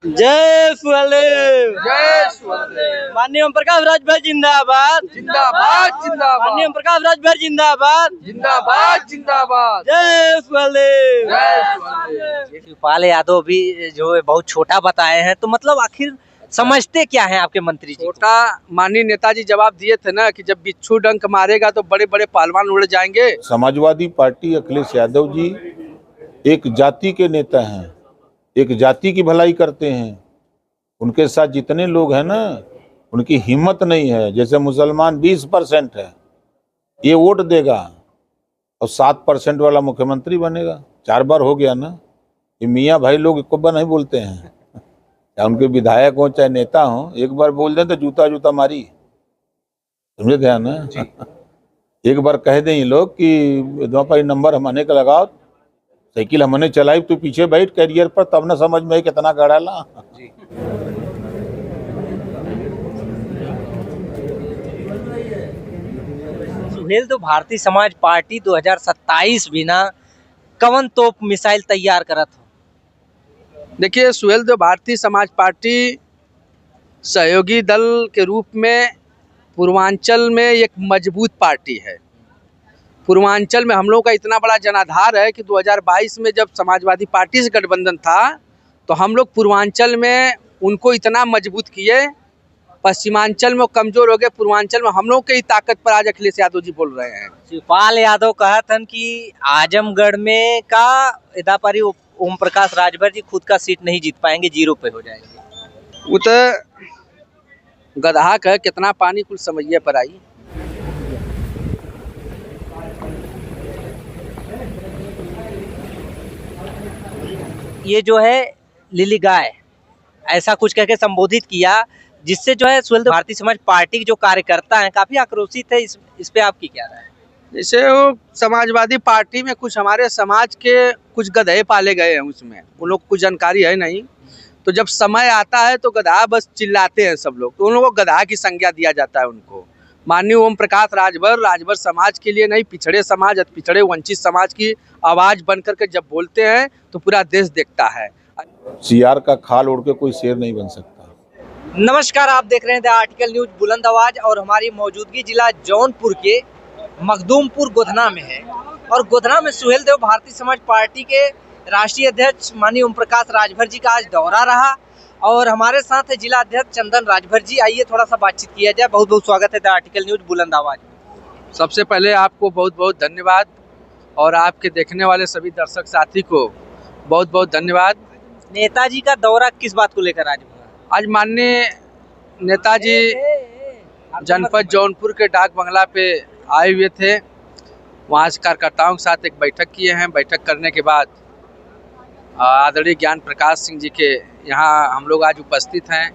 जय सुहेलदेव। जय सुहेलदेव। माननीय ओम प्रकाश राजभर जिंदाबाद जिंदाबाद जिंदाबाद। माननीय ओम प्रकाश राजभर जिंदाबाद जिंदाबाद जिंदाबाद। जय सुहेलदेव। जय सुहेलदेव। शिवपाल यादव भी जो है बहुत छोटा बताए हैं, तो मतलब आखिर समझते क्या है आपके मंत्री जी? छोटा माननीय नेताजी जवाब दिए थे ना कि जब बिच्छू डंक मारेगा तो बड़े बड़े पहलवान उड़ जाएंगे। समाजवादी पार्टी अखिलेश यादव जी एक जाति के नेता हैं, एक जाति की भलाई करते हैं। उनके साथ जितने लोग हैं ना, उनकी हिम्मत नहीं है। जैसे मुसलमान 20% है, ये वोट देगा और 7% वाला मुख्यमंत्री बनेगा। 4 बार हो गया ना। ये मियाँ भाई लोग एक बार नहीं बोलते हैं, या उनके विधायक हो चाहे नेता हो, एक बार बोल दें तो जूता जूता मारी। समझे ध्यान ना? एक बार कह दें ये लोग कि द्वापारी नंबर हमने का लगाओ, साइकिल हमने चलाई, तू पीछे बैठ कैरियर पर, तब ना समझ में कितना गाड़ा ला। सुहेल तो भारतीय समाज पार्टी 2027 बिना कवन तोप मिसाइल तैयार करत हो? देखिए, सुहेलदेव भारतीय समाज पार्टी सहयोगी दल के रूप में पूर्वांचल में एक मजबूत पार्टी है। पूर्वांचल में हम लोग का इतना बड़ा जनाधार है कि 2022 में जब समाजवादी पार्टी से गठबंधन था तो हम लोग पूर्वांचल में उनको इतना मजबूत किए, पश्चिमांचल में कमजोर हो गए, पूर्वांचल में हम लोग की ताकत पर आज अखिलेश यादव जी बोल रहे हैं। शिवपाल यादव कहत हन कि आजमगढ़ में का इदापारी ओम प्रकाश राजभर जी खुद का सीट नहीं जीत पाएंगे, 0 पे हो जाएंगे। वो तो गधा का कितना पानी कुल समझिए पर आई। ये जो है लिली गाय ऐसा कुछ कह के संबोधित किया, जिससे जो है सुहेल भारतीय समाज पार्टी के जो कार्यकर्ता हैं काफी आक्रोशित है। इस पे आपकी क्या राय है? जैसे वो समाजवादी पार्टी में कुछ हमारे समाज के कुछ गधे पाले गए हैं, उसमें उन लोग को कुछ जानकारी है नहीं, तो जब समय आता है तो गधा बस चिल्लाते हैं सब लोग, तो उन लोगों को गधा की संज्ञा दिया जाता है उनको। माननीय ओम प्रकाश राजभर समाज के लिए नहीं, पिछड़े समाज, अति पिछड़े वंचित समाज की आवाज बन करके जब बोलते हैं तो पूरा देश देखता है। सियार का खाल ओढ़ के कोई शेर नहीं बन सकता। नमस्कार, आप देख रहे हैं द आर्टिकल न्यूज बुलंद आवाज, और हमारी मौजूदगी जिला जौनपुर के मखदूमपुर गोधना में है। और गोधना में सुहेलदेव भारतीय समाज पार्टी के राष्ट्रीय अध्यक्ष माननीय ओम प्रकाश राजभर जी का आज दौरा रहा, और हमारे साथ है जिला अध्यक्ष चंदन राजभर जी। आइए थोड़ा सा बातचीत किया जाए। बहुत बहुत स्वागत है द आर्टिकल न्यूज बुलंद आवाज। सबसे पहले आपको बहुत बहुत धन्यवाद, और आपके देखने वाले सभी दर्शक साथी को बहुत बहुत धन्यवाद। नेताजी का दौरा किस बात को लेकर आज हुआ? आज माननीय नेताजी जनपद जौनपुर के डाक बंगला पे आए हुए थे। वहाँ से कार्यकर्ताओं के साथ एक बैठक किए हैं। बैठक करने के बाद आदरणीय ज्ञान प्रकाश सिंह जी के यहाँ हम लोग आज उपस्थित हैं।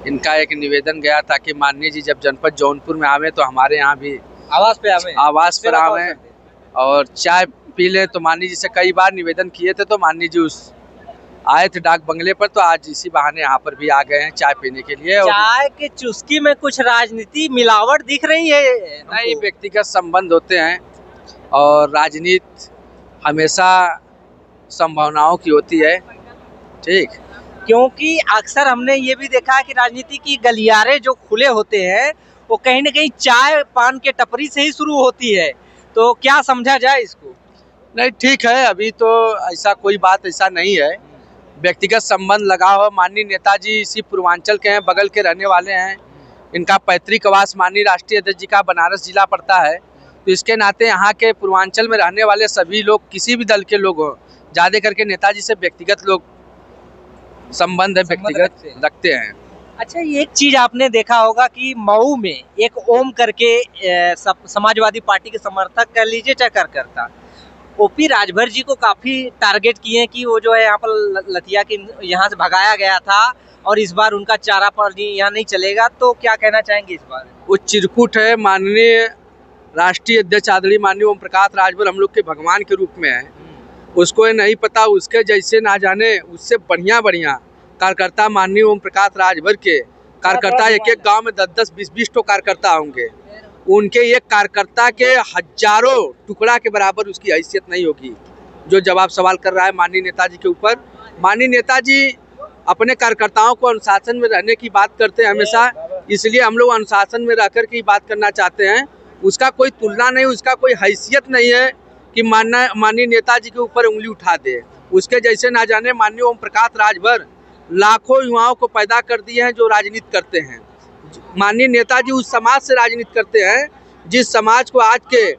इनका एक निवेदन गया था कि माननीय जी जब जनपद जौनपुर में आवे तो हमारे यहाँ भी आवास पर आवे और चाय पी लें। तो माननीय जी से कई बार निवेदन किए थे, तो माननीय जी उस आए थे डाक बंगले पर, तो आज इसी बहाने यहाँ पर भी आ गए हैं चाय पीने के लिए। चाय के चुस्की में कुछ राजनीति मिलावट दिख रही है? नहीं, व्यक्तिगत संबंध होते हैं और राजनीति हमेशा संभावनाओं की होती है। ठीक, क्योंकि अक्सर हमने ये भी देखा है कि राजनीति की गलियारे जो खुले होते हैं वो कहीं ना कहीं चाय पान के टपरी से ही शुरू होती है, तो क्या समझा जाए इसको? नहीं, ठीक है, अभी तो ऐसा कोई बात ऐसा नहीं है। व्यक्तिगत संबंध लगा हो। माननीय नेताजी इसी पूर्वांचल के हैं, बगल के रहने वाले हैं। इनका पैतृक आवास माननीय राष्ट्रीय अध्यक्ष जी का बनारस जिला पड़ता है, तो इसके नाते यहाँ के पूर्वांचल में रहने वाले सभी लोग, किसी भी दल के लोग हों, ज़्यादा करके नेताजी से व्यक्तिगत लोग संबंध है, व्यक्तिगत रखते हैं। अच्छा, एक चीज आपने देखा होगा कि मऊ में एक ओम करके समाजवादी पार्टी के समर्थक कह लीजिए चाहे कार्यकर्ता ओपी राजभर जी को काफी टारगेट किए कि वो जो है यहाँ पर लतिया के यहाँ से भगाया गया था और इस बार उनका चारा पानी यहाँ नहीं चलेगा, तो क्या कहना चाहेंगे इस बार? वो चिरकुट है। माननीय राष्ट्रीय अध्यक्ष आदरणीय माननीय ओम प्रकाश राजभर हम लोग के भगवान के रूप में है। उसको ये नहीं पता, उसके जैसे ना जाने उससे बढ़िया कार्यकर्ता माननीय ओम प्रकाश राजभर के कार्यकर्ता एक एक गांव में 10-10, 20-20 तो कार्यकर्ता होंगे। उनके एक कार्यकर्ता के हजारों टुकड़ा के बराबर उसकी हैसियत नहीं होगी जो जवाब सवाल कर रहा है माननीय नेताजी के ऊपर। माननीय नेताजी अपने कार्यकर्ताओं को अनुशासन में रहने की बात करते हैं हमेशा, इसलिए हम लोग अनुशासन में रहकर के बात करना चाहते हैं। उसका कोई तुलना नहीं, उसका कोई हैसियत नहीं है कि माननीय नेताजी के ऊपर उंगली उठा दे। उसके जैसे ना जाने माननीय ओम प्रकाश राजभर लाखों युवाओं को पैदा कर दिए हैं जो राजनीति करते हैं। माननीय नेताजी उस समाज से राजनीति करते हैं जिस समाज को आज के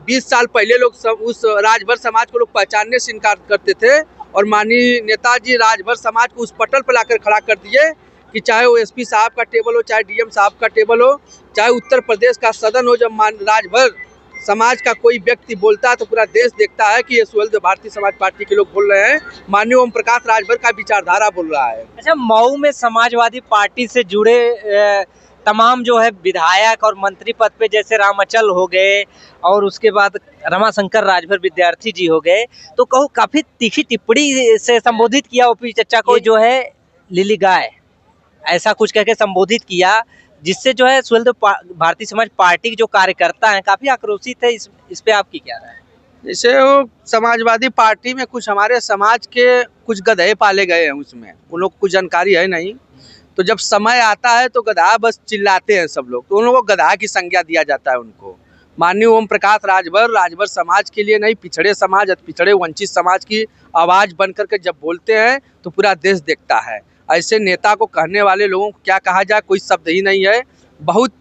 20 साल पहले लोग उस राजभर समाज को लोग पहचानने से इनकार करते थे, और माननीय नेताजी राजभर समाज को उस पटल पर लाकर खड़ा कर दिए कि चाहे वो एसपी साहब का टेबल हो, चाहे डीएम साहब का टेबल हो, चाहे उत्तर प्रदेश का सदन हो, जब राजभर समाज का कोई व्यक्ति बोलता है तो पूरा देश देखता है कि ये सुहेलदेव भारतीय समाज पार्टी के लोग बोल रहे हैं, माननीय ओम प्रकाश राजभर का विचारधारा बोल रहा है। अच्छा, मऊ में समाजवादी पार्टी से जुड़े तमाम जो है विधायक और मंत्री पद पे जैसे रामाचल हो गए और उसके बाद रमाशंकर राजभर विद्यार्थी जी हो गए, तो कहूँ काफी तीखी टिप्पणी से संबोधित किया ओपी चचा को, जो है लिली गाय ऐसा कुछ कहकर संबोधित किया, जिससे जो है सुहेलदेव भारतीय समाज पार्टी के जो कार्यकर्ता हैं काफी आक्रोशित है। इस पे आपकी क्या राय है? जैसे वो समाजवादी पार्टी में कुछ हमारे समाज के कुछ गधे पाले गए हैं, उसमें उन लोग को कुछ जानकारी है नहीं, तो जब समय आता है तो गधा बस चिल्लाते हैं सब लोग, तो उन लोगों को गधा की संज्ञा दिया जाता है उनको। माननीय ओम प्रकाश राजभर समाज के लिए नहीं, पिछड़े समाज, पिछड़े वंचित समाज की आवाज बन करके जब बोलते हैं तो पूरा देश देखता है। ऐसे नेता को कहने वाले लोगों को क्या कहा जाए, कोई शब्द ही नहीं है, बहुत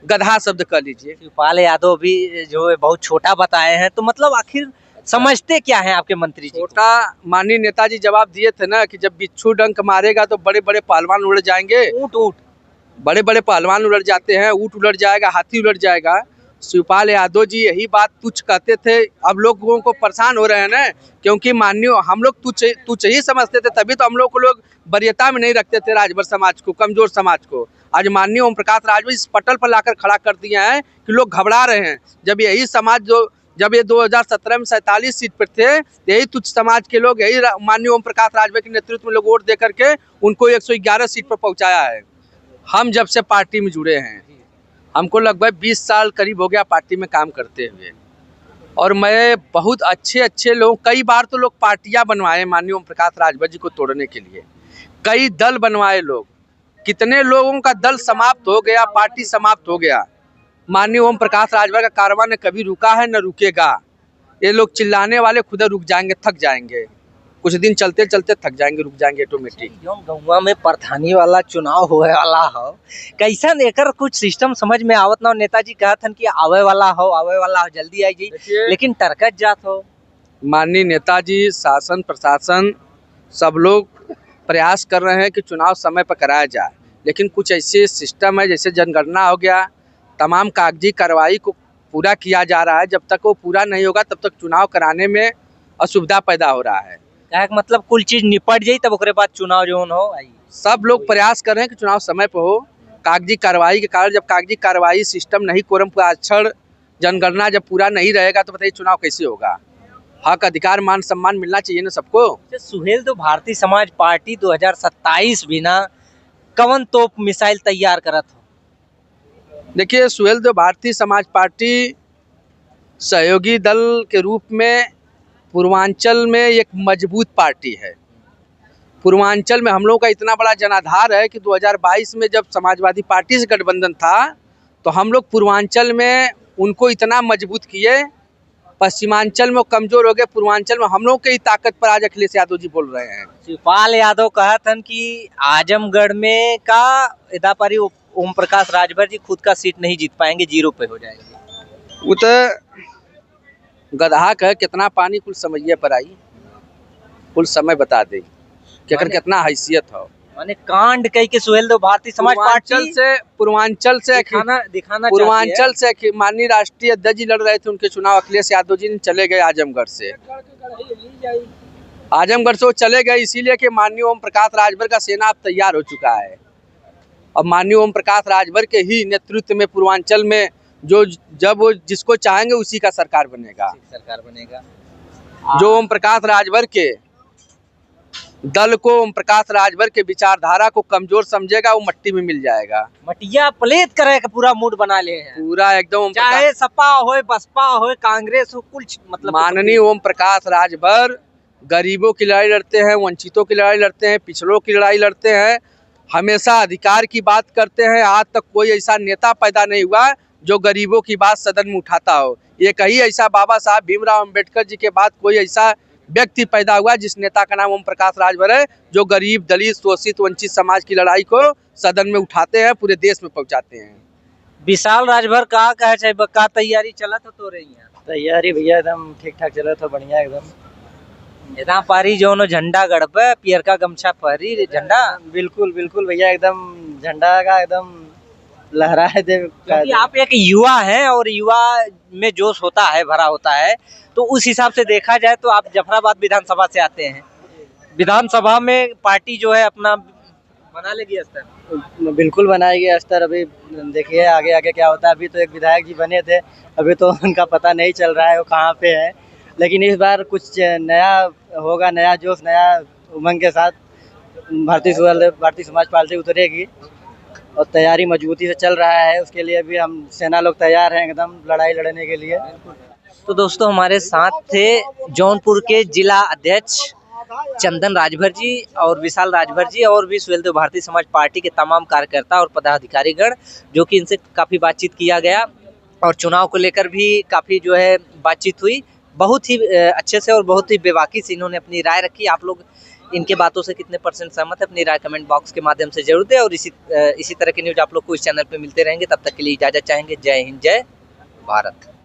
गधा शब्द कह लीजिए। शिवपाल यादव भी जो है बहुत छोटा बताए हैं, तो मतलब आखिर समझते क्या हैं आपके मंत्री जी? छोटा, माननीय नेताजी जवाब दिए थे ना कि जब बिच्छू डंक मारेगा तो बड़े बड़े पहलवान उड़ जाएंगे। ऊँट बड़े बड़े पहलवान उलट जाते हैं, ऊँट उलट जाएगा, हाथी उलट जाएगा। शिवपाल यादव जी यही बात तुच्छ कहते थे, अब लोगों को परेशान हो रहे हैं ना, क्योंकि माननीय हम लोग तुच्छ ही समझते थे, तभी तो हम लोग को लोग वरीयता में नहीं रखते थे राजभर समाज को, कमजोर समाज को। आज माननीय ओम प्रकाश राजभर इस पटल पर लाकर खड़ा कर दिए हैं कि लोग घबरा रहे हैं। जब यही समाज जब ये 2017 में 47 सीट पर थे, यही तुच्छ समाज के लोग यही माननीय ओम प्रकाश राजभर के नेतृत्व में लोग वोट दे करके उनको 111 सीट पर पहुंचाया है। हम जब से पार्टी में जुड़े हैं, हमको लगभग 20 साल करीब हो गया पार्टी में काम करते हुए, और मैं बहुत अच्छे लोग, कई बार तो लोग पार्टियां बनवाए माननीय ओम प्रकाश राजभर जी को तोड़ने के लिए, कई दल बनवाए लोग, कितने लोगों का दल समाप्त हो गया, पार्टी समाप्त हो गया। माननीय ओम प्रकाश राजभर का कारवां न कभी रुका है न रुकेगा। ये लोग चिल्लाने वाले खुद रुक जाएंगे, थक जाएंगे, कुछ दिन चलते चलते थक जाएंगे, रुक जाएंगे ऑटोमेटिक। गौवा में प्रधानी वाला चुनाव होए वाला हो, कैसन एकर कुछ सिस्टम समझ में आवत ना। नेताजी कहत हन कि आवे वाला हो जल्दी आई जी, लेकिन टरकत जात हो। माननीय नेताजी, शासन प्रशासन सब लोग प्रयास कर रहे हैं कि चुनाव समय पर कराया जाए, लेकिन कुछ ऐसे सिस्टम है, जैसे जनगणना हो गया, तमाम कागजी कार्रवाई को पूरा किया जा रहा है, जब तक वो पूरा नहीं होगा तब तक चुनाव कराने में असुविधा पैदा हो रहा है। मतलब कुल चीज निपट जाई तब ओकरे बाद चुनाव जो हो आई। सब लोग प्रयास कर रहे हैं कि चुनाव समय पर हो। कागजी कार्रवाई के कारण, जब कागजी कार्रवाई सिस्टम नहीं, कोरम का अक्षर, जनगणना जब पूरा नहीं रहेगा तो बताइए चुनाव कैसे होगा। हक, अधिकार, मान सम्मान मिलना चाहिए ना सबको। सुहेलदेव भारतीय समाज पार्टी 2027 बिना कवन तोप मिसाइल तैयार करत हो? देखिए, सुहेलदेव भारतीय समाज पार्टी सहयोगी दल के रूप में पूर्वांचल में एक मजबूत पार्टी है। पूर्वांचल में हम लोग का इतना बड़ा जनाधार है कि 2022 में जब समाजवादी पार्टी से गठबंधन था तो हम लोग पूर्वांचल में उनको इतना मजबूत किए, पश्चिमांचल में कमजोर हो गए, पूर्वांचल में हम लोग की ताकत पर आज अखिलेश यादव जी बोल रहे हैं। शिवपाल यादव कहत हन कि आजमगढ़ में का इदापारी ओम प्रकाश राजभर जी खुद का सीट नहीं जीत पाएंगे, 0 पे हो जाएंगे। वो तो गधा कह कितना पानी कुल समझिए पर आई, कुल समय बता दे कि अगर कितना हैसियत हो। माने कांड कई के सुहेलदेव भारतीय समाज पार्टी पूर्वांचल से पूर्वांचल से माननीय राष्ट्रीय अध्यक्ष जी लड़ रहे थे, उनके चुनाव अखिलेश यादव जी चले गए आजमगढ़ से। आजमगढ़ से वो चले गए इसीलिए कि माननीय ओम प्रकाश राजभर का सेना अब तैयार हो चुका है। अब माननीय ओम प्रकाश राजभर के ही नेतृत्व में पूर्वांचल में जब वो जिसको चाहेंगे उसी का सरकार बनेगा। जो ओम प्रकाश राजभर के दल को, ओम प्रकाश राजभर के विचारधारा को कमजोर समझेगा, वो मट्टी में मिल जाएगा। मटिया प्लेट करे का पूरा मूड बना ले है, पूरा एकदम, चाहे सपा हो, बसपा हो, कांग्रेस हो, कुछ मतलब। माननीय ओम प्रकाश राजभर गरीबों की लड़ाई लड़ते हैं, वंचितों की लड़ाई लड़ते हैं, पिछड़ों की लड़ाई लड़ते हैं, हमेशा अधिकार की बात करते हैं। आज तक कोई ऐसा नेता पैदा नहीं हुआ जो गरीबों की बात सदन में उठाता हो। एक ही ऐसा बाबा साहब भीमराव अंबेडकर जी के बाद कोई ऐसा व्यक्ति पैदा हुआ जिस नेता का नाम ओम प्रकाश राजभर है, जो गरीब, दलित, शोषित, वंचित समाज की लड़ाई को सदन में उठाते हैं, पूरे देश में पहुंचाते हैं। विशाल राजभर का कहे चाहे का तैयारी चला तो रही है तैयारी भैया एकदम ठीक ठाक चला था, बढ़िया एकदम। इतना पारी जो झंडा गड़ पे पियर का गमछा पहरी झंडा बिल्कुल बिल्कुल भैया, एकदम झंडा का एकदम लहराए दे। क्योंकि आप एक युवा हैं और युवा में जोश होता है, भरा होता है, तो उस हिसाब से देखा जाए तो आप जफराबाद विधानसभा से आते हैं। विधानसभा में पार्टी जो है अपना बना लेगी स्तर। बिल्कुल बनाएगी स्तर। अभी देखिए आगे आगे क्या होता है। अभी तो एक विधायक जी बने थे, अभी तो उनका पता नहीं चल रहा है वो कहाँ पे है, लेकिन इस बार कुछ नया होगा, नया जोश, नया उमंग के साथ भारतीय समाज पार्टी उतरेगी और तैयारी मजबूती से चल रहा है। उसके लिए भी हम सेना लोग तैयार हैं एकदम लड़ाई लड़ने के लिए। तो दोस्तों हमारे साथ थे जौनपुर के जिला अध्यक्ष चंदन राजभर जी और विशाल राजभर जी और भी सुहेलदेव भारतीय समाज पार्टी के तमाम कार्यकर्ता और पदाधिकारीगण, जो कि इनसे काफ़ी बातचीत किया गया और चुनाव को लेकर भी काफ़ी जो है बातचीत हुई। बहुत ही अच्छे से और बहुत ही बेबाकी से इन्होंने अपनी राय रखी। आप लोग इनके बातों से कितने % सहमत है, अपनी राय कमेंट बॉक्स के माध्यम से जरूर दें और इसी तरह के न्यूज आप लोग को इस चैनल पे मिलते रहेंगे। तब तक के लिए इजाज़त चाहेंगे। जय हिंद, जय भारत।